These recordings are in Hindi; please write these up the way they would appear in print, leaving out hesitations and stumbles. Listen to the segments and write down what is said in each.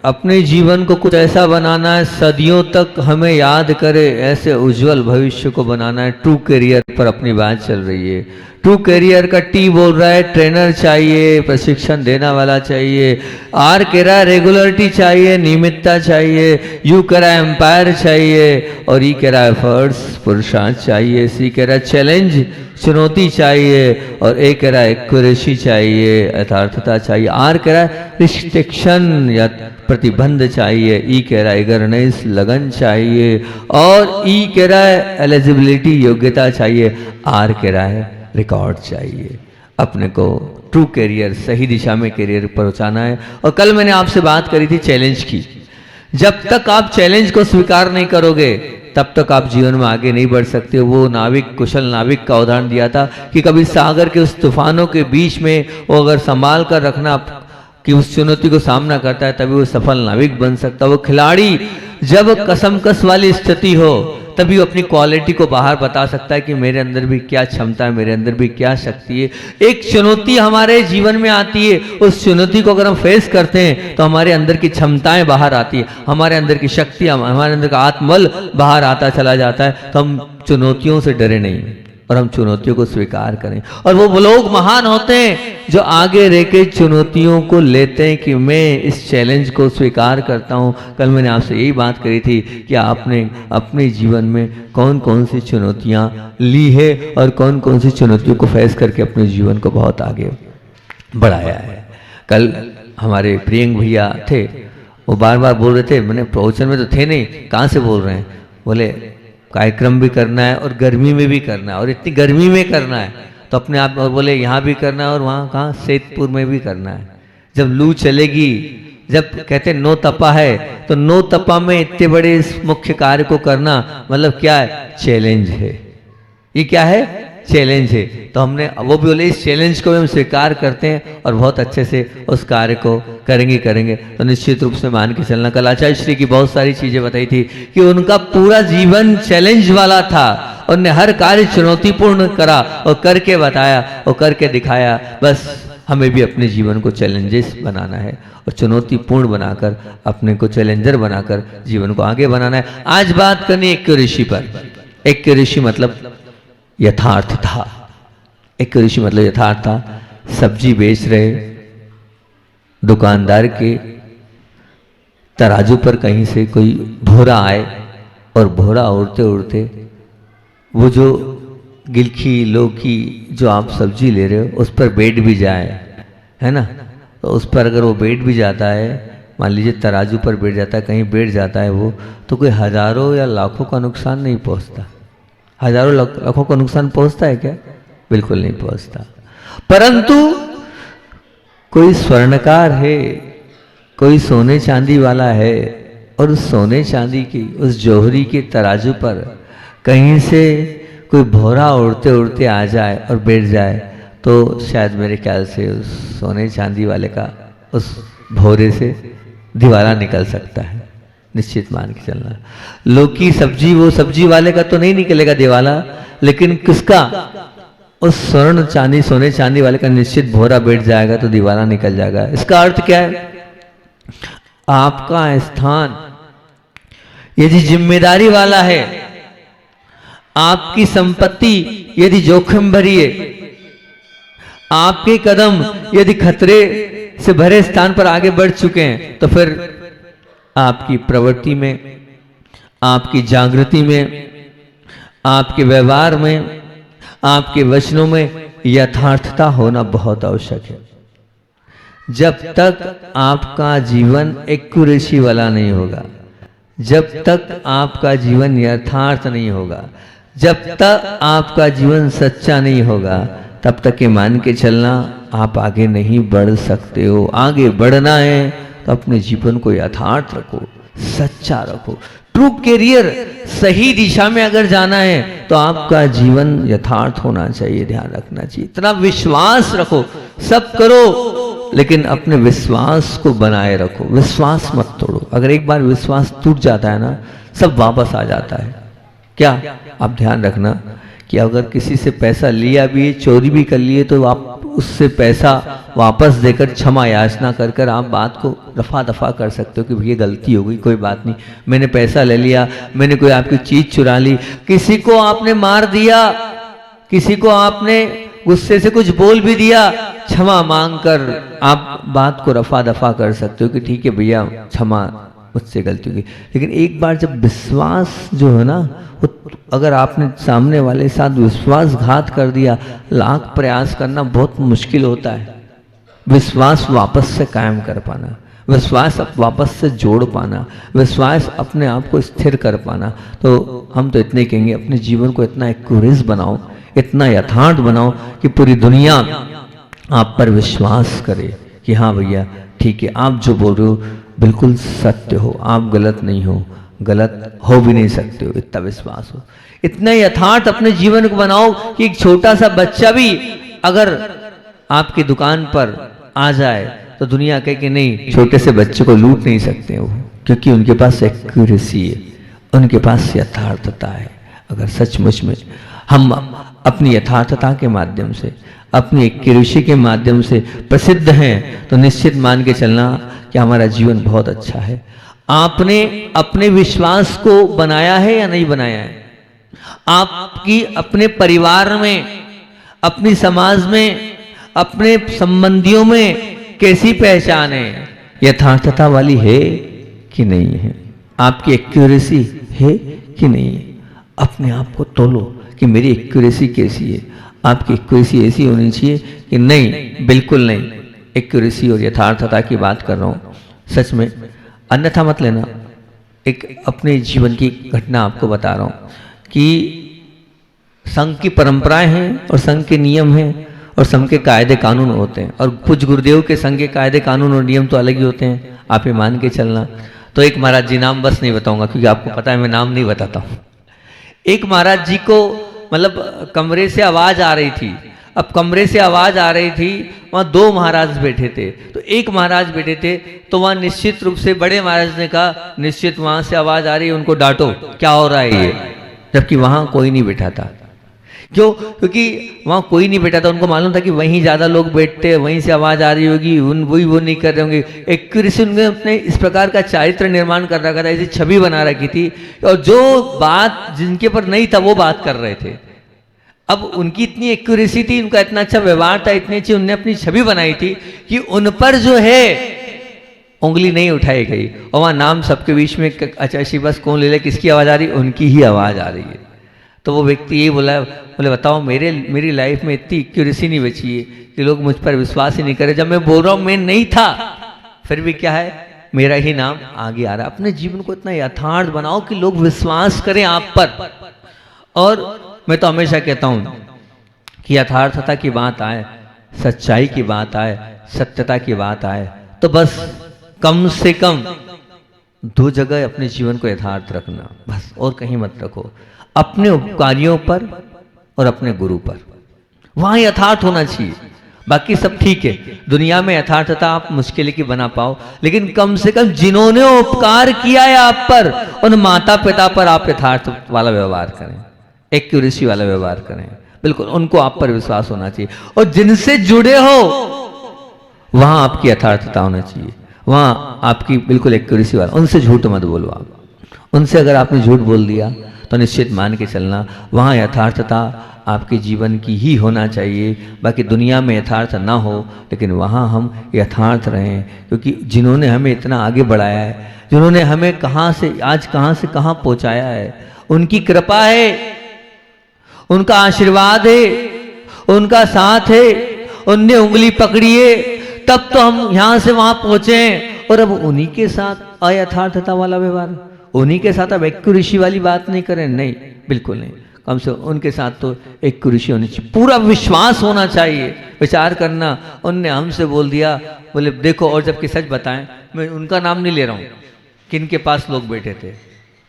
अपने जीवन को कुछ ऐसा बनाना है सदियों तक हमें याद करे, ऐसे उज्जवल भविष्य को बनाना है। ट्रू करियर पर अपनी बात चल रही है। ट्रू करियर का टी बोल रहा है ट्रेनर चाहिए, प्रशिक्षण देने वाला चाहिए। आर कह रहा है रेगुलरिटी चाहिए, नियमितता चाहिए। यू कह रहा है एम्पायर चाहिए, और ई कह रहा है एफर्ट्स, पुरुषार्थ चाहिए। सी कह रहा है चैलेंज, चुनौती चाहिए, और ए कह रहा है एक्यूरेसी चाहिए, यथार्थता चाहिए। आर कह रहा है रिस्ट्रिक्शन या प्रतिबंध चाहिए। ई कह रहा है इगरनेस, लगन चाहिए, और ई कह रहा है एलिजिबिलिटी, योग्यता चाहिए। आर कह रहा है रिकॉर्ड चाहिए। अपने को ट्रू करियर, सही दिशा में करियर पहुंचाना है। और कल मैंने आपसे बात करी थी चैलेंज की। जब तक आप चैलेंज को स्वीकार नहीं करोगे तब तक आप जीवन में आगे नहीं बढ़ सकते। वो नाविक, कुशल नाविक का उदाहरण दिया था कि कभी सागर के उस तूफानों के बीच में वो अगर संभाल कर रखना कि उस चुनौती को सामना करता है तभी वो सफल नाविक बन सकता है। वो खिलाड़ी जब कसमकस वाली स्थिति हो तभी वो अपनी क्वालिटी को बाहर बता सकता है कि मेरे अंदर भी क्या क्षमता है, मेरे अंदर भी क्या शक्ति है। एक चुनौती हमारे जीवन में आती है, उस चुनौती को अगर हम फेस करते हैं तो हमारे अंदर की क्षमताएं बाहर आती है, हमारे अंदर की शक्ति, हमारे अंदर का आत्मबल बाहर आता चला जाता है। तो हम चुनौतियों से डरे नहीं और हम चुनौतियों को स्वीकार करें। और वो लोग महान होते हैं जो आगे रह के चुनौतियों को लेते हैं कि मैं इस चैलेंज को स्वीकार करता हूँ। कल मैंने आपसे यही बात करी थी कि आपने अपने जीवन में कौन कौन सी चुनौतियाँ ली है और कौन कौन सी चुनौतियों को फेस करके अपने जीवन को बहुत आगे बढ़ाया है। कल हमारे प्रियंक भैया थे, वो बार बार बोल रहे थे, मैंने प्रवचन में तो थे नहीं, कहाँ से बोल रहे हैं? बोले कार्यक्रम भी करना है और गर्मी में भी करना है, और इतनी गर्मी में करना है तो अपने आप, और बोले यहाँ भी करना है और वहाँ कहाँ सेतपुर में भी करना है। जब लू चलेगी, जब कहते नो तपा है, तो नो तपा में इतने बड़े इस मुख्य कार्य को करना मतलब क्या है? चैलेंज है। ये क्या है? चैलेंज है। तो हमने वो भी बोले इस चैलेंज को भी हम स्वीकार करते हैं और बहुत अच्छे से उस कार्य को करेंगे। तो निश्चित रूप से मान के चलना। कल आचार्य श्री की बहुत सारी चीजें बताई थी कि उनका पूरा जीवन चैलेंज वाला था, उन्होंने हर कार्य चुनौतीपूर्ण करा और करके बताया और करके दिखाया। बस हमें भी अपने जीवन को चैलेंजेस बनाना है और चुनौतीपूर्ण बनाकर अपने को चैलेंजर बनाकर जीवन को आगे बनाना है। आज बात करनी एक्यूरेसी पर। एक्यूरेसी मतलब यथार्थ था। एक्यूरेसी मतलब यथार्थ था। सब्जी बेच रहे दुकानदार के तराजू पर कहीं से कोई भोरा आए और भोरा उड़ते उड़ते वो जो गिलखी लौकी जो आप सब्जी ले रहे हो उस पर बैठ भी जाए, है ना, तो उस पर अगर वो बैठ भी जाता है, मान लीजिए तराजू पर बैठ जाता है, कहीं बैठ जाता है वो, तो कोई हजारों या लाखों का नुकसान नहीं पहुंचता। हजारों लाखों का नुकसान पहुंचता है क्या? बिल्कुल नहीं पहुंचता। परंतु कोई स्वर्णकार है, कोई सोने चांदी वाला है, और उस सोने चांदी की उस जौहरी के तराजू पर कहीं से कोई भौरा उड़ते उड़ते आ जाए और बैठ जाए, तो शायद मेरे ख्याल से उस सोने चांदी वाले का उस भौरे से दिवाला निकल सकता है। निश्चित मान के चलना। लौकी सब्जी, वो सब्जी वाले का तो नहीं निकलेगा दिवाला, लेकिन किसका? उस स्वर्ण चांदी सोने चांदी वाले का निश्चित भौरा बैठ जाएगा तो दिवाला निकल जाएगा। इसका अर्थ क्या है? आपका स्थान यदि जिम्मेदारी वाला है, आपकी संपत्ति यदि जोखिम भरी है, आपके कदम यदि खतरे से भरे स्थान पर आगे बढ़ चुके हैं, तो फिर आपकी प्रवृत्ति में, आपकी जागृति में, आपके व्यवहार में, आपके वचनों में यथार्थता होना बहुत आवश्यक है। जब तक आपका जीवन एक्यूरेसी वाला नहीं होगा, जब तक आपका जीवन यथार्थ नहीं होगा, जब तक आपका जीवन सच्चा नहीं होगा, तब तक ये मान के चलना आप आगे नहीं बढ़ सकते हो। आगे बढ़ना है तो अपने जीवन को यथार्थ रखो, सच्चा रखो। ट्रू करियर, सही दिशा में अगर जाना है तो आपका जीवन यथार्थ होना चाहिए, ध्यान रखना चाहिए। इतना विश्वास रखो, सब करो, लेकिन अपने विश्वास को बनाए रखो, विश्वास मत तोड़ो। अगर एक बार विश्वास टूट जाता है ना, सब वापस आ जाता है। क्या? आप ध्यान रखना कि अगर किसी से पैसा लिया भी है, चोरी भी कर लिए, तो आप उससे पैसा वापस देकर क्षमा याचना कर कर आप बात को रफा दफा कर सकते हो कि भैया गलती हो गई, कोई बात नहीं, मैंने पैसा ले लिया, मैंने कोई आपकी चीज चुरा ली, किसी को आपने मार दिया, किसी को आपने गुस्से से कुछ बोल भी दिया, क्षमा मांगकर आप बात को रफा दफा कर सकते हो कि ठीक है भैया क्षमा, मुझसे गलती होगी। लेकिन एक बार जब विश्वास जो है ना, वो अगर आपने सामने वाले के साथ विश्वासघात कर दिया, लाख प्रयास करना बहुत मुश्किल होता है विश्वास वापस से कायम कर पाना, विश्वास वापस से जोड़ पाना, विश्वास अपने आप को स्थिर कर पाना। तो हम तो इतने कहेंगे, अपने जीवन को इतना एक्यूरेट बनाओ, इतना यथार्थ बनाओ कि पूरी दुनिया आप पर विश्वास करे कि हाँ भैया ठीक है, आप जो बोल रहे हो बिल्कुल सत्य हो, आप गलत नहीं हो, गलत हो भी नहीं सकते हो, इतना विश्वास हो। इतना यथार्थ अपने जीवन को बनाओ कि एक छोटा सा बच्चा भी अगर आपकी दुकान पर आ जाए तो दुनिया कहे कि नहीं, छोटे से बच्चे को लूट नहीं सकते वो, क्योंकि उनके पास एक्यूरेसी है, उनके पास यथार्थता है। अगर सचमुच में हम अपनी यथार्थता के माध्यम से, अपनी एक्यूरेसी के माध्यम से प्रसिद्ध हैं, तो निश्चित मान के चलना कि हमारा जीवन बहुत अच्छा है। आपने अपने विश्वास को बनाया है या नहीं बनाया है? आपकी अपने परिवार में, अपनी समाज में, अपने संबंधियों में कैसी पहचान है? यथार्थता वाली है कि नहीं है? आपकी एक्यूरेसी है कि नहीं है? अपने आप को तोलो कि मेरी एक्यूरेसी कैसी है। आपकी एक्यूरेसी ऐसी होनी चाहिए कि नहीं, बिल्कुल नहीं, एक्यूरेसी और यथार्थता की बात कर रहा हूँ सच में, अन्यथा मत लेना। एक अपने जीवन की घटना आपको बता रहा हूँ कि संघ की परंपराएं हैं और संघ के नियम हैं और संघ के कायदे कानून होते हैं, और कुछ गुरुदेव के संघ के कायदे कानून और नियम तो अलग ही होते हैं, आप ये मान के चलना। तो एक महाराज जी, नाम बस नहीं बताऊंगा क्योंकि आपको पता है मैं नाम नहीं बताता हूँ। एक महाराज जी को मतलब कमरे से आवाज आ रही थी। अब कमरे से आवाज आ रही थी, वहां दो महाराज बैठे थे, तो एक महाराज बैठे थे, तो वहां निश्चित रूप से बड़े महाराज ने कहा निश्चित वहां से आवाज आ रही है, उनको डांटो, क्या हो रहा है ये, जबकि वहां कोई नहीं बैठा था। क्यों? क्योंकि वहां कोई नहीं बैठा था, उनको मालूम था कि वहीं ज्यादा लोग बैठते हैं, वहीं से आवाज आ रही होगी, वही वो नहीं कर रहे होंगे। एक्यूरेसी उन्होंने अपने इस प्रकार का चारित्र निर्माण कर रखा था, ऐसी छवि बना रखी थी, और जो बात जिनके पर नहीं था वो बात कर रहे थे। अब उनकी इतनी एक्यूरेसी थी, उनका इतना अच्छा व्यवहार था, इतनी अच्छी उनने अपनी छवि बनाई थी कि उन पर जो है उंगली नहीं उठाई गई। और वहां नाम सबके बीच में, अच्छा शी बस कौन ले ले, किसकी आवाज आ रही, उनकी ही आवाज आ रही है। तो वो व्यक्ति ये बोला, बोले बताओ मेरी लाइफ में इतनी एक्यूरेसी नहीं बची है कि लोग मुझ पर विश्वास ही नहीं करे, जब मैं बोल रहा हूं मैं नहीं था, फिर भी क्या है, मेरा ही नाम आगे आ रहा है। अपने जीवन को इतना यथार्थ बनाओ कि लोग विश्वास करें आप पर। और मैं तो हमेशा कहता हूं कि यथार्थता की बात आए, सच्चाई की बात आए, सत्यता की बात आए, तो बस कम से कम दो जगह अपने जीवन को यथार्थ रखना, बस, और कहीं मत रखो। अपने उपकारियों पर और अपने गुरु पर, वहां यथार्थ होना चाहिए। बाकी सब ठीक है, दुनिया में यथार्थता आप मुश्किल की बना पाओ, लेकिन कम से कम जिन्होंने उपकार किया है आप पर, उन माता पिता पर आप यथार्थ वाला व्यवहार करें, एक्यूरेसी वाला व्यवहार करें, बिल्कुल उनको आप पर विश्वास होना चाहिए। और जिनसे जुड़े हो वहां आपकी यथार्थता होना चाहिए, वहां आपकी बिल्कुल एक्यूरेसी वाला, उनसे झूठ मत बोलो। आप उनसे अगर आपने झूठ बोल दिया तो निश्चित मान के चलना वहां यथार्थता आपके जीवन की ही होना चाहिए। बाकी दुनिया में यथार्थ ना हो, लेकिन वहां हम यथार्थ रहें, क्योंकि जिन्होंने हमें इतना आगे बढ़ाया है, जिन्होंने हमें कहां से कहां पहुंचाया है, उनकी कृपा है, उनका आशीर्वाद है, उनका साथ है, उनने उंगली पकड़ी है, तब तो हम यहां से वहां पहुंचे। और अब उन्हीं के साथ अयथार्थता वाला व्यवहार, उन्हीं के साथ अब एक्यूरेसी वाली बात नहीं करें, नहीं, बिल्कुल नहीं। कम से कम उनके साथ तो एक्यूरेसी होनी चाहिए, पूरा विश्वास होना चाहिए। विचार करना, उनने हमसे बोल दिया, बोले देखो, और जबकि सच बताएं, मैं उनका नाम नहीं ले रहा हूं, किन के पास लोग बैठे थे,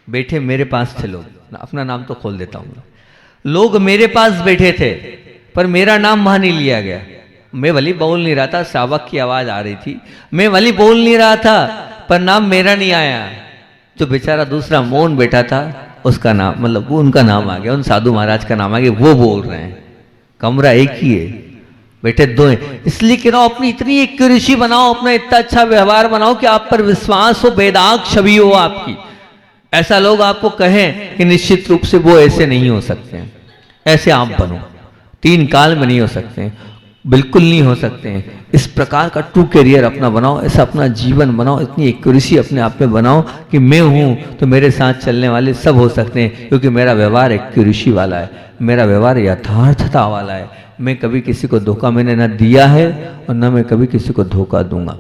बैठे मेरे पास थे लोग, अपना नाम तो खोल देता हूं, लोग मेरे पास बैठे थे पर मेरा नाम वहां नहीं लिया गया। मैं भली बोल नहीं रहा था, सावक की आवाज आ रही थी, मैं भली बोल नहीं रहा था, पर नाम मेरा नहीं आया। जो बेचारा दूसरा मौन बैठा था उसका नाम, मतलब वो उनका नाम आ गया, उन साधु महाराज का नाम आ गया, वो बोल रहे हैं। कमरा एक ही है, बैठे दो हैं। इसलिए कह रहा हूं अपनी इतनी एक्यूरेसी बनाओ, अपना इतना अच्छा व्यवहार बनाओ कि आप पर विश्वास हो, बेदाग छवि हो आपकी। ऐसा लोग आपको कहें कि निश्चित रूप से वो ऐसे नहीं हो सकते हैं, ऐसे आप बनो। 3 काल में नहीं हो सकते हैं, बिल्कुल नहीं हो सकते हैं। इस प्रकार का ट्रू करियर अपना बनाओ, ऐसा अपना जीवन बनाओ, इतनी एक्यूरेसी अपने आप में बनाओ कि मैं हूं तो मेरे साथ चलने वाले सब हो सकते हैं, क्योंकि मेरा व्यवहार एक्यूरेसी वाला है, मेरा व्यवहार यथार्थता वाला है। मैं कभी किसी को धोखा मैंने ना दिया है और ना मैं कभी किसी को धोखा दूंगा।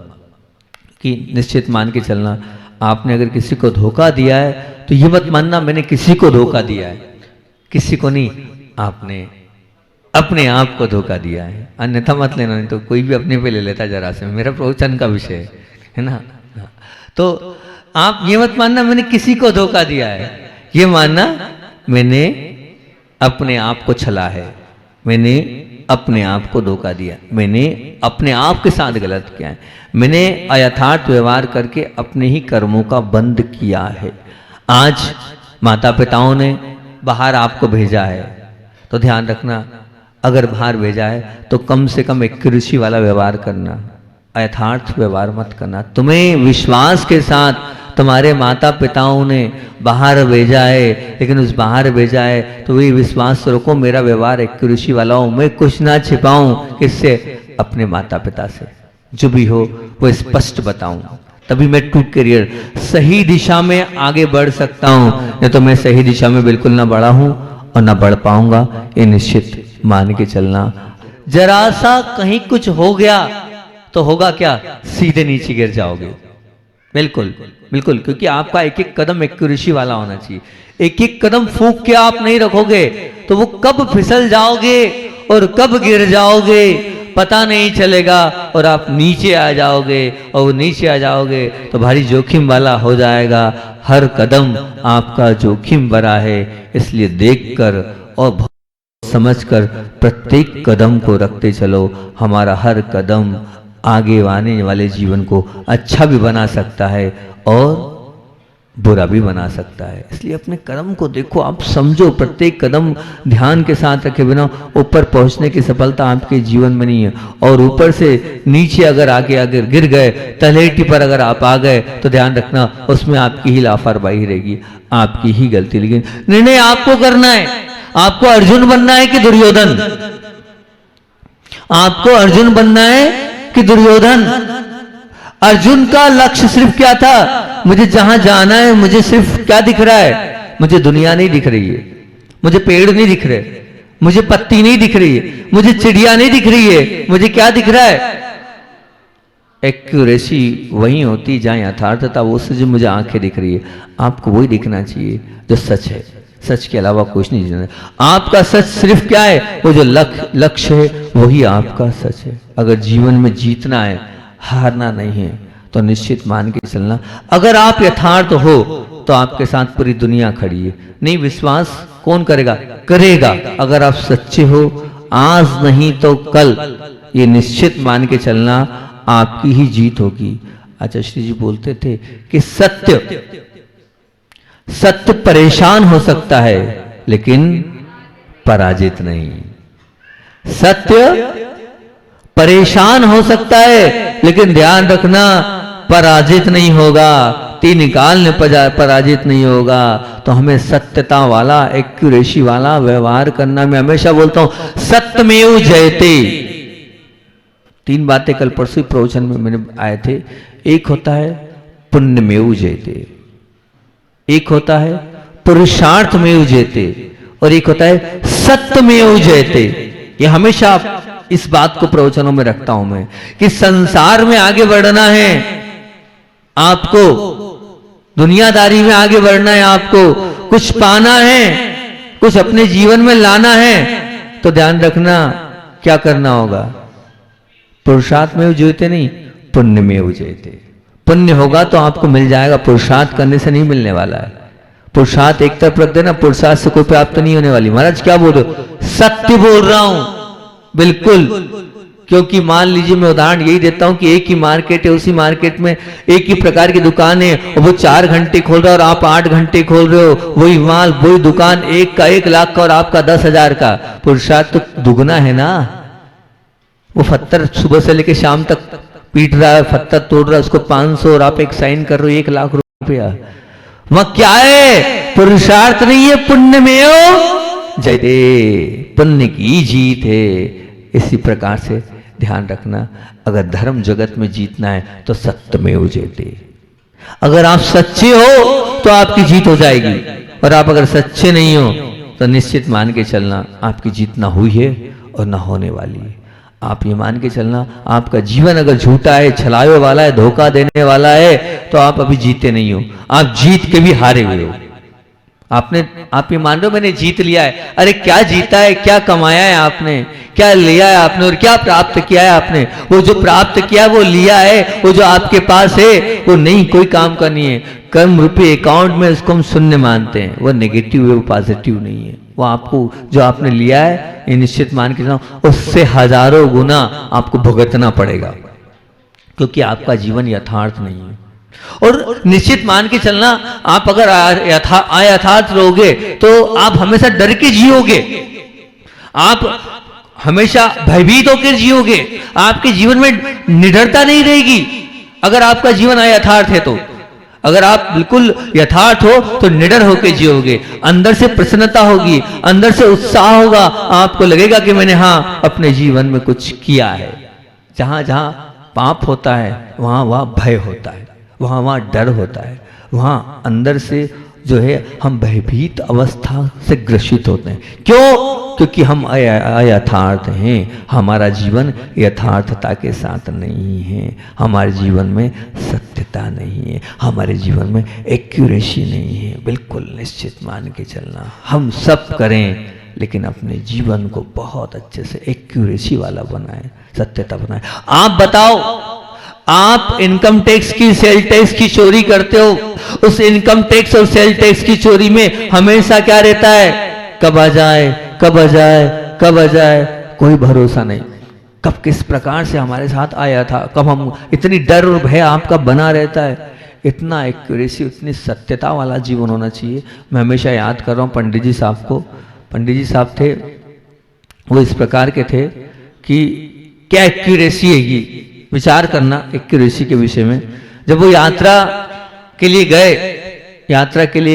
कि निश्चित मान के चलना, आपने अगर किसी को धोखा दिया है तो ये मत मानना मैंने किसी को धोखा दिया है, किसी को नहीं, आपने अपने आप को धोखा दिया है। अन्यथा मत लेना, नहीं तो कोई भी अपने पे ले लेता जरा से, मेरा प्रवचन का विषय है ना। तो आप ये मत मानना मैंने किसी को धोखा दिया है, ये मानना मैंने अपने आप को छला है, मैंने अपने आप को धोखा दिया, मैंने अपने आप के साथ गलत किया है, मैंने अयथार्थ व्यवहार करके अपने ही कर्मों का बंद किया है। आज माता पिताओं ने बाहर आपको भेजा है तो ध्यान रखना, अगर बाहर भेजा है तो कम से कम एक्यूरेसी वाला व्यवहार करना, यथार्थ व्यवहार मत करना। तुम्हें विश्वास के साथ तुम्हारे माता पिताओं ने बाहर भेजा है, लेकिन उस बाहर भेजा है तो वही विश्वास रखो मेरा व्यवहार एक्यूरेसी वाला हो, मैं कुछ ना छिपाऊं, किससे? अपने माता पिता से। जो भी हो वो स्पष्ट बताऊं, तभी मैं ट्रू करियर सही दिशा में आगे बढ़ सकता हूं। नहीं तो मैं सही दिशा में बिल्कुल ना बढ़ा हूं और ना बढ़ पाऊंगा, ये निश्चित मान के चलना। जरा सा कहीं कुछ हो गया तो होगा क्या? सीधे नीचे गिर जाओगे। बिल्कुल बिल्कुल, क्योंकि आपका एक एक कदम एक्यूरेसी वाला होना चाहिए। एक एक कदम फूंक के आप नहीं रखोगे तो वो कब फिसल जाओगे और कब गिर जाओगे पता नहीं चलेगा, और आप नीचे आ जाओगे, और वो नीचे आ जाओगे तो भारी जोखिम वाला हो जाएगा। हर कदम आपका जोखिम भरा है, इसलिए देखकर और समझकर प्रत्येक कदम को रखते चलो। हमारा हर कदम आगे आने वाले जीवन को अच्छा भी बना सकता है और बुरा भी बना सकता है। इसलिए अपने कदम को देखो, आप समझो, प्रत्येक कदम ध्यान के साथ रखे बिना ऊपर पहुंचने की सफलता आपके जीवन में नहीं है। और ऊपर से नीचे अगर आगे अगर गिर गए, तलहटी पर अगर आप आ गए तो ध्यान रखना उसमें आपकी ही लापरवाही रहेगी, आपकी ही गलती। लेकिन निर्णय आपको करना है। आपको अर्जुन बनना है कि दुर्योधन? आपको अर्जुन बनना है कि दुर्योधन? अर्जुन का लक्ष्य सिर्फ क्या था? मुझे जहां जाना है, मुझे सिर्फ क्या दिख रहा है? मुझे दुनिया नहीं दिख रही है, मुझे पेड़ नहीं दिख रहे, मुझे पत्ती नहीं दिख रही है, मुझे चिड़िया नहीं दिख रही है, मुझे क्या दिख रहा है? एक्यूरेसी वही होती जहां यथार्थता, वो से जो मुझे आंखें दिख रही है। आपको वही दिखना चाहिए जो सच है, सच के अलावा कुछ नहीं जानना। आपका सच सिर्फ क्या है? वो जो लक्ष्य है वही आपका सच है। अगर जीवन में जीतना है, हारना नहीं है, तो निश्चित मान के चलना। अगर आप यथार्थ हो तो आपके साथ पूरी दुनिया खड़ी है। नहीं विश्वास कौन करेगा? करेगा। अगर आप सच्चे हो, आज नहीं तो कल, ये निश्चित मान के चलना आपकी ही जीत होगी। आचार्य श्री जी बोलते थे कि सत्य परेशान हो सकता है लेकिन पराजित नहीं। सत्य परेशान हो सकता है लेकिन ध्यान रखना पराजित नहीं होगा। 3 काल में पराजित नहीं होगा। तो हमें सत्यता वाला, एक्यूरेसी वाला व्यवहार करना। मैं हमेशा बोलता हूं सत्यमेव जयते। 3 बातें कल परसों प्रवचन में मैंने आए थे। एक होता है पुण्यमेव जयते, एक होता है पुरुषार्थमेव जयते, और एक होता है सत्यमेव जयते। ये हमेशा इस बात को प्रवचनों में रखता हूं मैं कि संसार में आगे बढ़ना है आपको, दुनियादारी में आगे बढ़ना है आपको, कुछ पाना है, कुछ अपने जीवन में लाना है, तो ध्यान रखना क्या करना होगा? पुरुषार्थ में जयते नहीं, पुण्य में जयते। पुण्य होगा तो आपको मिल जाएगा, पुरुषार्थ करने से नहीं मिलने वाला है। पुरुषार्थ एक तरफ रख देना, पुरुषार्थ से कोई प्राप्त नहीं होने वाली। महाराज क्या बोल रहे हो? सत्य बोल रहा हूं बिल्कुल, क्योंकि मान लीजिए मैं उदाहरण यही देता हूं कि एक ही मार्केट है, उसी मार्केट में एक ही प्रकार की दुकान है और वो 4 घंटे खोल रहा है और आप 8 घंटे खोल रहे हो, वही माल वही दुकान, एक का 1 लाख का और आपका 10,000 का, पुरुषार्थ तो दुगना है ना। वो पत्थर सुबह से लेकर शाम तक पीट रहा है, पत्थर तोड़ रहा है, उसको 500 और आप एक साइन कर रहे हो 1 लाख रुपया। वह क्या है? पुरुषार्थ नहीं है, पुण्य में हो जयते, पुण्य की जीत है। इसी प्रकार से ध्यान रखना, अगर धर्म जगत में जीतना है तो सत्य में हो जयते। अगर आप सच्चे हो तो आपकी जीत हो जाएगी, और आप अगर सच्चे नहीं हो तो निश्चित मान के चलना आपकी जीत ना हुई है और ना होने वाली है। आप ये मान के चलना, आपका जीवन अगर झूठा है, छलावे वाला है, धोखा देने वाला है, तो आप अभी जीते नहीं हो, आप जीत के भी हारे हुए हो। आप ये मान रहे हो मैंने जीत लिया है, अरे क्या जीता है, क्या कमाया है आपने, क्या लिया है आपने और क्या प्राप्त किया है आपने? वो जो प्राप्त किया वो लिया है, वो जो आपके पास है वो नहीं, कोई काम का नहीं है। कर्म रूपी अकाउंट में उसको हम शून्य मानते हैं, वो नेगेटिव है, वो पॉजिटिव नहीं है। वो आपको जो आपने लिया है ये निश्चित मान के चलो उससे हजारों गुना आपको भुगतना पड़ेगा, क्योंकि आपका जीवन यथार्थ नहीं है। और निश्चित मान के चलना, आप अगर अयथार्थ रहोगे तो आप हमेशा डर के जियोगे, आप हमेशा भयभीत होकर जियोगे, आपके जीवन में निडरता नहीं रहेगी अगर आपका जीवन अयथार्थ है तो। अगर आप बिल्कुल यथार्थ हो तो निडर होकर जियोगे, अंदर से प्रसन्नता होगी, अंदर से उत्साह होगा, आपको लगेगा कि मैंने हाँ अपने जीवन में कुछ किया है। जहां जहां पाप होता है वहां वहां भय होता है, वहां वहां डर होता है, वहां अंदर से जो है हम भयभीत अवस्था से ग्रसित होते हैं। क्यों? क्योंकि हम अयथार्थ हैं, हमारा जीवन यथार्थता के साथ नहीं है, हमारे जीवन में सत्यता नहीं है, हमारे जीवन में एक्यूरेसी नहीं है। बिल्कुल निश्चित मान के चलना, हम सब करें लेकिन अपने जीवन को बहुत अच्छे से एक्यूरेसी वाला बनाएं, सत्यता बनाएं। आप बताओ, आप इनकम टैक्स की, सेल टैक्स की चोरी करते हो, उस इनकम टैक्स और सेल टैक्स की चोरी में हमेशा क्या रहता है? कब आ जाए, कब आ जाए, कब आ जाए, कोई भरोसा नहीं। कब किस प्रकार से हमारे साथ आया था, कब हम, इतनी डर और भय आपका बना रहता है। इतना एक्यूरेसी, इतनी सत्यता वाला जीवन होना चाहिए। मैं हमेशा याद कर रहा हूँ पंडित जी साहब को। पंडित जी साहब थे, वो इस प्रकार के थे कि क्या एक्यूरेसी है ये, विचार करना एक्यूरेसी के विषय में। जब वो यात्रा के लिए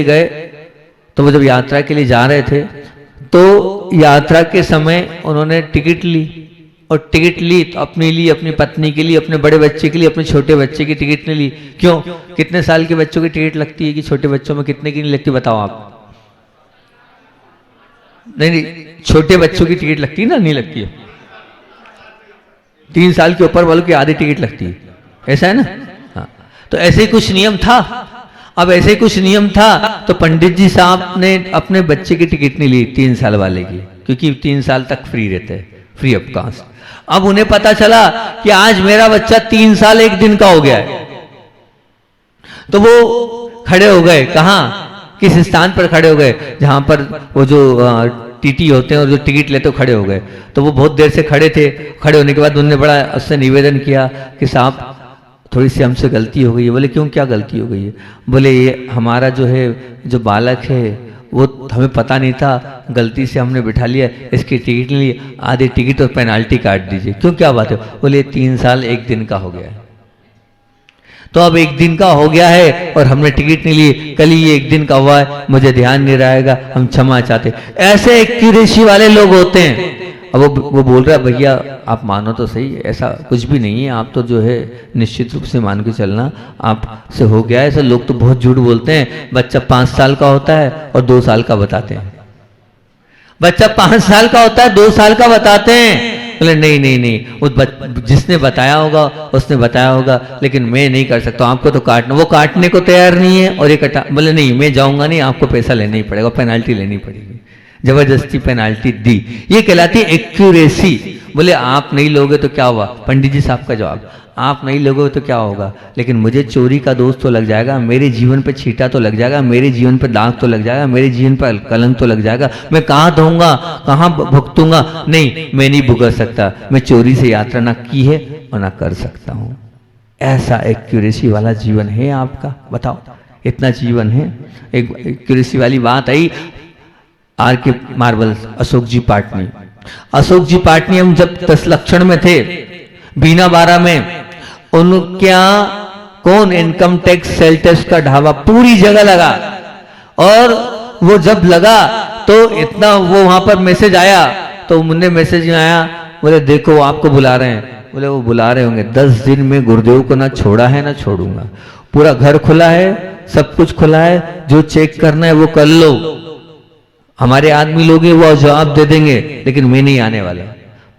गए तो वो जब यात्रा के लिए जा रहे थे तो यात्रा के समय उन्होंने टिकट ली, और टिकट ली तो अपने लिए, अपनी पत्नी के लिए, अपने बड़े बच्चे के लिए, अपने छोटे बच्चे की टिकट नहीं ली। क्यों? कितने साल के बच्चों की टिकट लगती है कि छोटे बच्चों में कितने की नहीं लगती, बताओ आप? नहीं, छोटे बच्चों की टिकट लगती है ना, नहीं लगती है। 3 साल के ऊपर वालों की आधी टिकट लगती है, ऐसा है ना? हाँ, तो ऐसे ही कुछ नियम था। अब ऐसे ही कुछ नियम था तो पंडित जी साहब ने अपने बच्चे की टिकट नहीं ली 3 साल वाले की, क्योंकि 3 साल तक फ्री रहते हैं, फ्री ऑफ कास्ट। अब उन्हें पता चला कि आज मेरा बच्चा 3 साल 1 दिन का हो गया है, तो वो खड़े हो गए। कहाँ? किस स्थान पर खड़े हो गए? जहां पर वो जो टीटी होते हैं और जो टिकट लेते हो खड़े हो गए। तो वो बहुत देर से खड़े थे। खड़े होने के बाद उन्होंने बड़ा उससे निवेदन किया कि साहब थोड़ी सी हमसे गलती हो गई है। बोले क्यों, क्या गलती हो गई है? बोले ये हमारा जो है, जो बालक है वो हमें पता नहीं था, गलती से हमने बिठा लिया, इसकी टिकट नहीं ली, आधी टिकट और पेनाल्टी काट दीजिए। क्यों, क्या बात है? बोले 3 साल 1 दिन का हो गया है। तो अब 1 दिन का हो गया है और हमने टिकट नहीं ली, कल ही 1 दिन का हुआ है, मुझे ध्यान नहीं रहेगा, हम क्षमा चाहते। ऐसे एक्यूरेसी वाले लोग होते हैं। अब वो बोल रहा है भैया आप मानो तो सही, ऐसा कुछ भी नहीं है, आप तो जो है निश्चित रूप से मान के चलना आप से हो गया है। ऐसे लोग तो बहुत झूठ बोलते हैं। बच्चा 5 साल का होता है और 2 साल का बताते हैं। बच्चा 5 साल का होता है, 2 साल का बताते हैं। बोले नहीं, वो जिसने बताया होगा उसने बताया होगा, लेकिन मैं नहीं कर सकता, आपको तो काटना। वो काटने को तैयार नहीं है और ये कटा। बोले नहीं, मैं जाऊंगा नहीं, आपको पैसा लेना ही पड़ेगा, पेनाल्टी लेनी पड़ेगी। जबरदस्ती पेनाल्टी दी। ये कहलाती है एक्यूरेसी। बोले आप नहीं लोगे तो क्या हुआ? पंडित जी साहब का जवाब, आप नहीं लोगे तो क्या होगा, लेकिन मुझे चोरी का दोष तो लग जाएगा, मेरे जीवन पे छींटा तो लग जाएगा, मेरे जीवन पे दाग तो लग जाएगा, मेरे जीवन पर कलंक तो लग जाएगा, मैं कहाँ दूंगा, कहाँ भुगतूंगा? नहीं, मैं नहीं भुगत सकता, मैं चोरी से यात्रा ना की है और ना कर सकता हूँ। ऐसा एक्यूरेसी वाला जीवन है आपका? बताओ, इतना जीवन है? एक एक्यूरेसी वाली बात आई, आर के मार्बल्स, अशोक जी पाटनी। अशोक जी पाटनी हम जब 10 लक्षण में थे, बीना 12 में, उनके यहाँ कौन इनकम टैक्स सेल टैक्स का ढाबा पूरी जगह लगा, और वो जब लगा तो इतना वो वहां पर मैसेज आया, तो मुझे मैसेज आया, बोले देखो आपको बुला रहे हैं। बोले वो बुला रहे होंगे, 10 दिन में गुरुदेव को ना छोड़ा है ना छोड़ूंगा, पूरा घर खुला है, सब कुछ खुला है, जो चेक करना है वो कर लो, हमारे आदमी लोग हैं वो जवाब दे देंगे, लेकिन मैं नहीं आने वाला।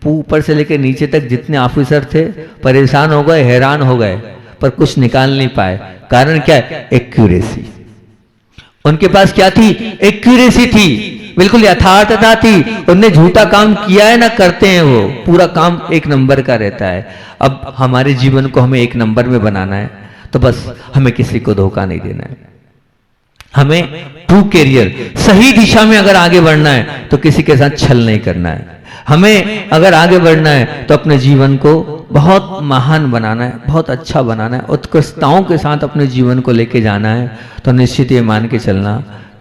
ऊपर से लेकर नीचे तक जितने ऑफिसर थे परेशान हो गए, हैरान हो गए, पर कुछ निकाल नहीं पाए। कारण क्या है? एक्यूरेसी। उनके पास क्या थी? एक्यूरेसी थी, बिल्कुल यथार्थता थी। उनने झूठा काम किया है ना, करते हैं वो, पूरा काम एक नंबर का रहता है। अब हमारे जीवन को हमें एक नंबर में बनाना है, तो बस हमें किसी को धोखा नहीं देना है। हमें ट्रू कैरियर, सही दिशा में अगर आगे बढ़ना है तो किसी के साथ छल नहीं करना है। हमें अगर आगे बढ़ना है तो अपने जीवन को बहुत महान बनाना है, बहुत अच्छा बनाना है, उत्कृष्टताओं के साथ अपने जीवन को लेके जाना है। तो निश्चित ये मान के चलना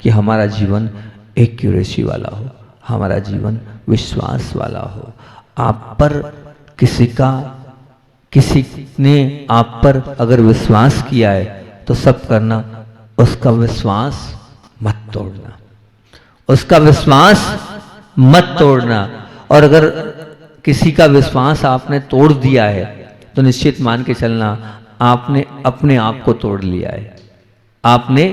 कि हमारा जीवन एक्यूरेसी वाला हो, हमारा जीवन विश्वास वाला हो। आप पर किसी ने आप पर अगर विश्वास किया है तो सब करना, उसका विश्वास मत तोड़ना, उसका विश्वास मत तोड़ना। और अगर किसी का विश्वास आपने तोड़ दिया है तो निश्चित मान के चलना आपने अपने आप को तोड़ लिया है, आपने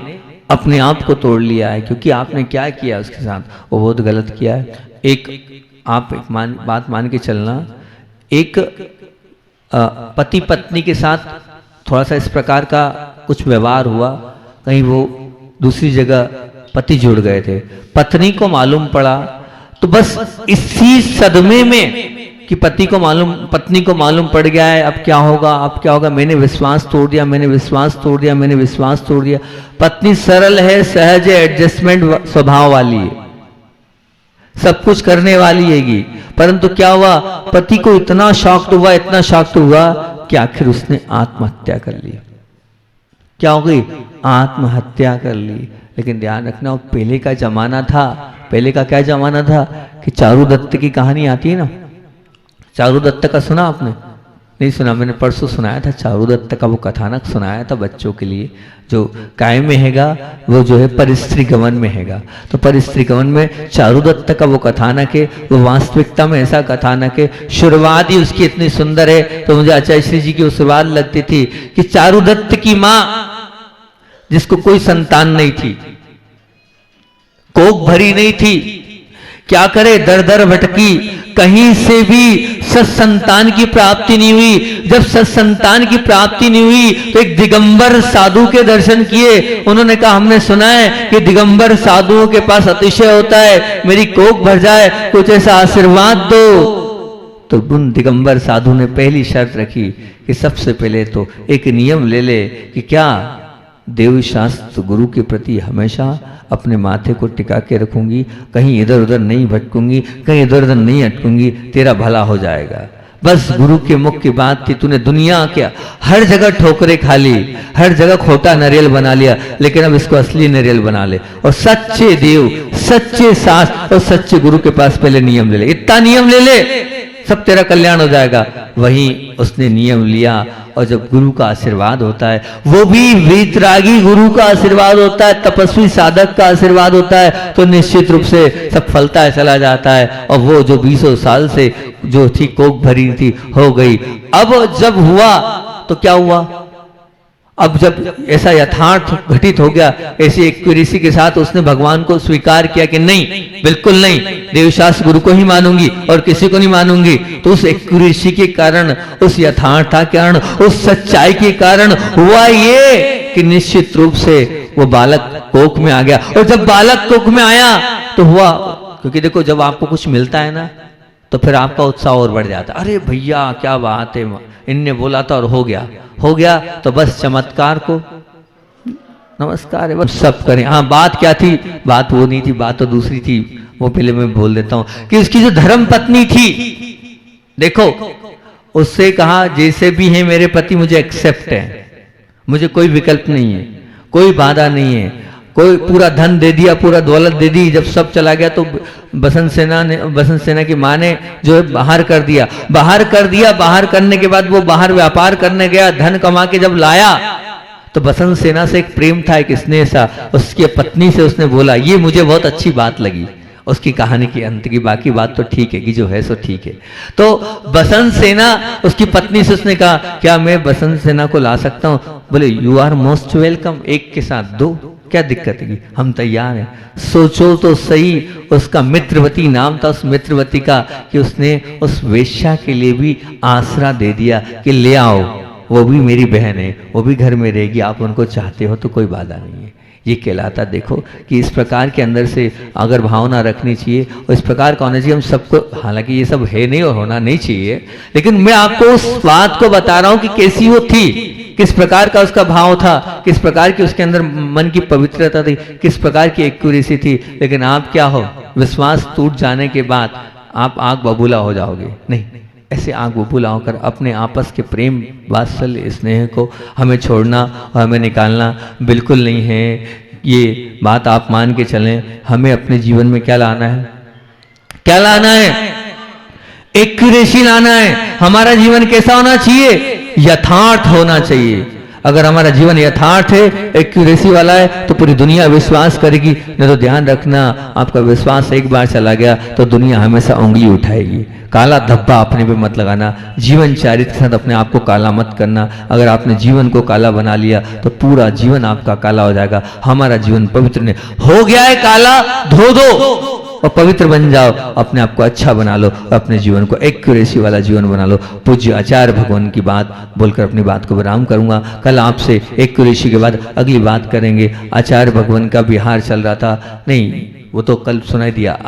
अपने आप को तोड़ लिया है। क्योंकि आपने क्या किया उसके साथ, वो बहुत गलत किया है। बात मान के चलना, एक पति पत्नी के साथ थोड़ा सा इस प्रकार का कुछ व्यवहार हुआ, कहीं वो दूसरी जगह पति जुड़ गए थे, पत्नी को मालूम पड़ा, तो बस इसी सदमे में कि पत्नी को मालूम पड़ गया है, अब क्या होगा, अब क्या होगा, मैंने विश्वास तोड़ दिया, मैंने विश्वास तोड़ दिया, मैंने विश्वास तोड़ दिया। पत्नी सरल है, सहज है, एडजस्टमेंट स्वभाव वाली है, सब कुछ करने वाली हैगी, परंतु क्या हुआ, पति को इतना शॉक हुआ, इतना शॉक हुआ कि आखिर उसने आत्महत्या कर ली। क्या हो गई? आत्महत्या कर ली। लेकिन ध्यान रखना, वो पहले का जमाना था। पहले का क्या जमाना था कि चारुदत्त की कहानी आती है ना, चारुदत्त का सुना आपने? नहीं सुना? मैंने परसों सुनाया था, चारुदत्त का वो कथानक सुनाया था बच्चों के लिए। जो कायम में हैगा वो जो है परिस्त्री गमन में हैगा। तो परिस्त्री गमन में चारुदत्त का वो कथानक है, वो वास्तविकता में ऐसा कथानक है, शुरुआत ही उसकी इतनी सुंदर है। तो मुझे आचार्य श्री जी की वो शुरुआत लगती थी कि चारुदत्त की माँ, जिसको कोई संतान नहीं थी, कोख भरी नहीं थी, क्या करे, दर दर भटकी, कहीं से भी सत्संतान की प्राप्ति नहीं हुई। जब सत्संतान की प्राप्ति नहीं हुई तो एक दिगंबर साधु के दर्शन किए। उन्होंने कहा, हमने सुना है कि दिगंबर साधुओं के पास अतिशय होता है, मेरी कोख भर जाए, कुछ ऐसा आशीर्वाद दो। तो उन दिगंबर साधु ने पहली शर्त रखी कि सबसे पहले तो एक नियम ले ले कि क्या, देव शास्त्र गुरु के प्रति हमेशा अपने माथे को टिका के रखूंगी, कहीं इधर उधर नहीं भटकूंगी, कहीं इधर उधर नहीं अटकूंगी, तेरा भला हो जाएगा। बस गुरु के मुख की बात थी। तूने दुनिया क्या हर जगह ठोकरे खा ली, हर जगह खोटा नारियल बना लिया, लेकिन अब इसको असली नारियल बना ले और सच्चे देव, सच्चे शास्त्र और सच्चे गुरु के पास पहले नियम ले ले। इतना नियम ले ले, सब तेरा कल्याण हो जाएगा। वहीं उसने नियम लिया, और जब गुरु का आशीर्वाद होता है, वो भी वीतरागी गुरु का आशीर्वाद होता है, तपस्वी साधक का आशीर्वाद होता है, तो निश्चित रूप से सब फलता है, चला जाता है। और वो जो 20 साल से जो थी कोख भरी थी, हो गई। अब जब हुआ तो क्या हुआ, अब जब ऐसा यथार्थ घटित हो गया, ऐसी एक्यूरेसी के साथ उसने भगवान को स्वीकार किया कि नहीं, बिल्कुल नहीं, देवशास्त्र गुरु को ही मानूंगी और किसी को नहीं मानूंगी। तो उस एक्यूरेसी के कारण, उस यथार्थता के कारण, उस सच्चाई के कारण हुआ ये कि निश्चित रूप से वो बालक कोख में आ गया। और जब बालक कोख में आया तो हुआ, क्योंकि देखो जब आपको कुछ मिलता है ना, तो फिर आपका उत्साह और बढ़ जाता, अरे भैया क्या बात है, इनने बोला था और हो गया, तो बस चमत्कार को नमस्कार है, बस सब करें। हाँ, बात क्या थी, बात वो नहीं थी, बात तो दूसरी थी, वो पहले मैं बोल देता हूं कि उसकी जो धर्म पत्नी थी, देखो उससे कहा जैसे भी है मेरे पति मुझे एक्सेप्ट है, मुझे कोई विकल्प नहीं है, कोई बाधा नहीं है, कोई पूरा धन दे दिया, पूरा दौलत दे दी। जब सब चला गया तो बसंत सेना की माँ ने जो है बाहर कर दिया। बाहर करने के बाद वो बाहर व्यापार करने गया, धन कमा के जब लाया तो बसंत सेना से एक प्रेम था, एक स्नेह सा, उसकी पत्नी से उसने बोला, ये मुझे बहुत अच्छी बात लगी उसकी कहानी के अंत की, बाकी बात तो ठीक है कि जो है सो ठीक है। तो बसंत सेना उसकी पत्नी से उसने कहा, क्या मैं बसंत सेना को ला सकता हूं? बोले यू आर मोस्ट वेलकम, एक के साथ दो, क्या दिक्कत है, हम तैयार हैं। सोचो तो सही, उसका मित्रवती नाम था उस मित्रवती का, कि उसने उस वेश्या के लिए भी आसरा दे दिया कि ले आओ, वो भी मेरी बहन है, वो भी घर में रहेगी, आप उनको चाहते हो तो कोई बाधा नहीं है। ये कहलाता, देखो कि इस प्रकार के अंदर से अगर भावना रखनी चाहिए और इस प्रकार का होना चाहिए हम सबको। हालांकि ये सब है नहीं और होना नहीं चाहिए, लेकिन मैं आपको उस बात को बता रहा हूं कि कैसी वो थी, किस प्रकार का उसका भाव था, किस प्रकार की उसके अंदर मन की पवित्रता थी, किस प्रकार की एक्यूरेसी थी। लेकिन आप क्या हो, विश्वास टूट जाने के बाद आप आग बबूला हो जाओगे। नहीं, ऐसे आग बबूला होकर अपने आपस के प्रेम वात्सल्य स्नेह को हमें छोड़ना और हमें निकालना बिल्कुल नहीं है। ये बात आप मान के चलें। हमें अपने जीवन में क्या लाना है, क्या लाना है, एक्यूरेसी लाना है। हमारा जीवन कैसा होना चाहिए, यथार्थ होना चाहिए। अगर हमारा जीवन यथार्थ है, एक्यूरेसी वाला है, तो पूरी दुनिया विश्वास करेगी। नहीं तो ध्यान रखना, आपका विश्वास एक बार चला गया तो दुनिया हमेशा उंगली उठाएगी। काला धब्बा अपने पे मत लगाना, जीवन चरित्र के साथ अपने आप को काला मत करना। अगर आपने जीवन को काला बना लिया तो पूरा जीवन आपका काला हो जाएगा। हमारा जीवन पवित्र नहीं हो गया है, काला धो दो और पवित्र बन जाओ, अपने आप को अच्छा बना लो, अपने जीवन को एक्यूरेसी वाला जीवन बना लो। पूज्य आचार्य भगवान की बात बोलकर अपनी बात को विराम करूंगा। कल आपसे एक्यूरेसी के बाद अगली बात करेंगे। आचार्य भगवान का बिहार चल रहा था, नहीं वो तो कल सुनाई दिया।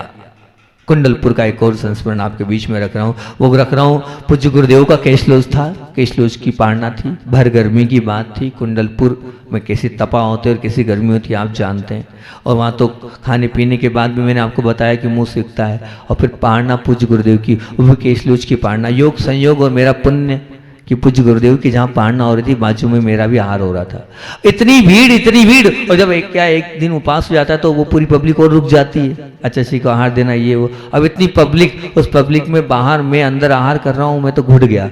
कुंडलपुर का एक और संस्मरण आपके बीच में रख रहा हूँ, वो रख रहा हूँ। पूज्य गुरुदेव का केशलोज था, केशलोज की पारना थी, भर गर्मी की बात थी। कुंडलपुर में कैसी तपा होती है और कैसी गर्मी होती है आप जानते हैं। और वहाँ तो खाने पीने के बाद भी मैंने आपको बताया कि मुंह सीखता है। और फिर पारना पूज्य गुरुदेव की, वो केशलोज की पारना, योग संयोग और मेरा पुण्य कि पूज्य गुरुदेव की जहाँ पारना हो रही थी बाजू में मेरा भी आहार हो रहा था। इतनी भीड़, और जब एक दिन उपास हो जाता है तो वो पूरी पब्लिक और रुक जाती है, अच्छा सी को आहार देना ये वो। अब इतनी पब्लिक, उस पब्लिक में बाहर मैं अंदर आहार कर रहा हूँ, मैं तो घुट गया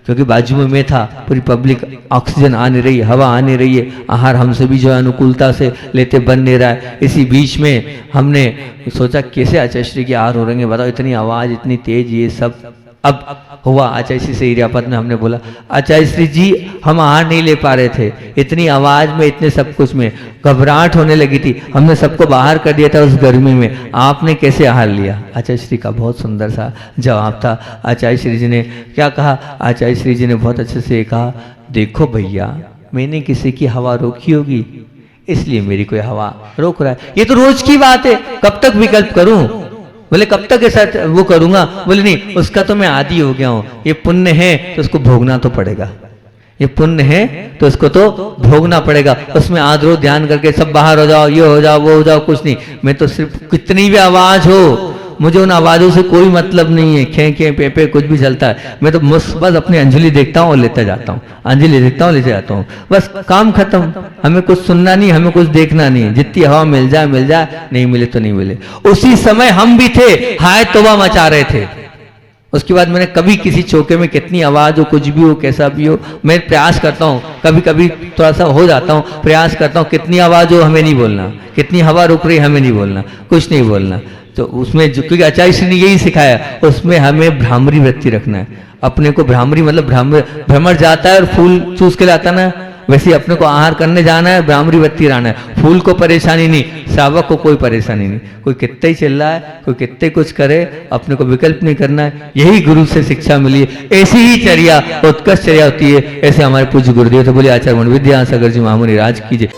क्योंकि बाजू में मैं था। पूरी पब्लिक, ऑक्सीजन आ नहीं रही, हवा आ नहीं रही है, आहार हमसे भी जो है अनुकूलता से लेते बन नहीं रहा है। इसी बीच में हमने सोचा कैसे आचार्य श्री के आहार हो रहे हैं, बताओ इतनी आवाज़, इतनी तेज, ये सब। अब हुआ आचार्य श्री से इरियापद में हमने बोला, आचार्य श्री जी हम आहार नहीं ले पा रहे थे, इतनी आवाज में, इतने सब कुछ में घबराहट होने लगी थी, हमने सबको बाहर कर दिया था उस गर्मी में, आपने कैसे आहार लिया? आचार्य श्री का बहुत सुंदर सा जवाब था। आचार्य श्री जी ने क्या कहा? आचार्य श्री जी ने बहुत अच्छे से कहा, देखो भैया मैंने किसी की हवा रोकी होगी इसलिए मेरी कोई हवा रोक रहा है, ये तो रोज की बात है, कब तक विकल्प करूं? बोले कब तक ऐसा वो करूंगा? बोले नहीं, उसका तो मैं आदी हो गया हूं, ये पुण्य है तो उसको भोगना तो पड़ेगा, ये पुण्य है तो उसको तो भोगना पड़ेगा। उसमें आदरो ध्यान करके सब बाहर हो जाओ, ये हो जाओ, वो हो जाओ, कुछ नहीं। मैं तो सिर्फ कितनी भी आवाज हो, मुझे उन आवाजों से कोई मतलब नहीं है, खे खे पे पे कुछ भी चलता है, मैं तो बस अपनी अंजलि देखता हूँ और लेता जाता हूँ, अंजलि देखता हूँ लेते जाता हूँ, बस काम खत्म। हमें कुछ सुनना नहीं, हमें कुछ देखना नहीं, जितनी हवा मिल जाए, नहीं मिले तो नहीं मिले। उसी समय हम भी थे, हाय तौबा मचा रहे थे। उसके बाद मैंने कभी किसी चौके में कितनी आवाज हो, कुछ भी हो, कैसा भी हो, मैं प्रयास करता हूँ, कभी कभी थोड़ा सा हो जाता हूँ, प्रयास करता हूँ कितनी आवाज हो हमें नहीं बोलना, कितनी हवा रुक रही हमें नहीं बोलना, कुछ नहीं बोलना। तो उसमें जो, क्योंकि आचार्य श्री ने यही सिखाया, उसमें हमें भ्रामरी वृत्ति रखना है। अपने को भ्रामरी मतलब भ्रमर जाता है और फूल चूस के लाता ना, वैसे अपने को आहार करने जाना है, भ्रामरी वृत्ति रहना है। फूल को परेशानी नहीं, श्रावक को कोई परेशानी नहीं, कोई कितने ही चिल्ला है, कोई कितने कुछ करे, अपने को विकल्प नहीं करना है। यही गुरु से शिक्षा मिली है, ऐसी ही चर्या उत्कृष्ट चर्या होती है। ऐसे हमारे पूज्य गुरुदेव थे, बोले आचार्य विद्यासागर जी महामुनि राज कीजिए।